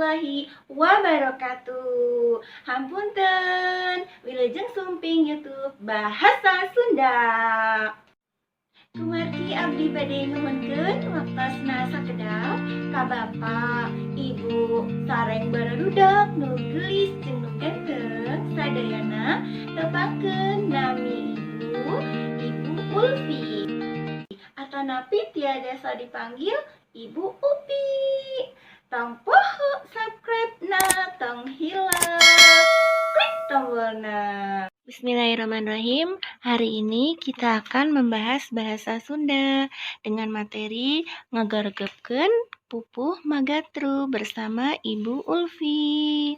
warahmatullahi wabarakatuh. Hampunten, wilujeng sumping YouTube Bahasa Sunda. Kumargi abdi bade nuhunkeun waktosna sakedap ka Bapak, Ibu, sareng barudak nu geulis jeung nu ganteng sadayana tepakeun nami Ibu Ulfi. Atanapi tiada sa dipanggil Ibu Upi. Tong poho subscribe na tong hilang. Klik tombolna. Bismillahirrahmanirrahim. Hari ini kita akan membahas bahasa Sunda dengan materi ngagargepkeun pupuh magatru bersama Ibu Ulfi.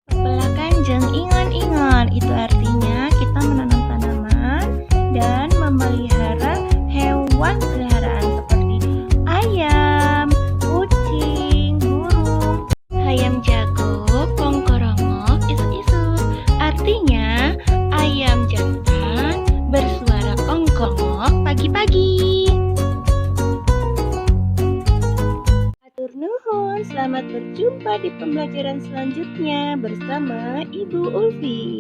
Pepelakan jeung ingon-ingon, itu artinya kita menanam tanaman dan memelihara hewan peliharaan seperti ayam, kucing, burung, ayam jago, kongkorongok, isuk-isuk. Artinya ayam jantan bersuara kongkongok pagi-pagi. Hatur nuhun, selamat berjumpa di pembelajaran selanjutnya bersama Ibu Ulfi.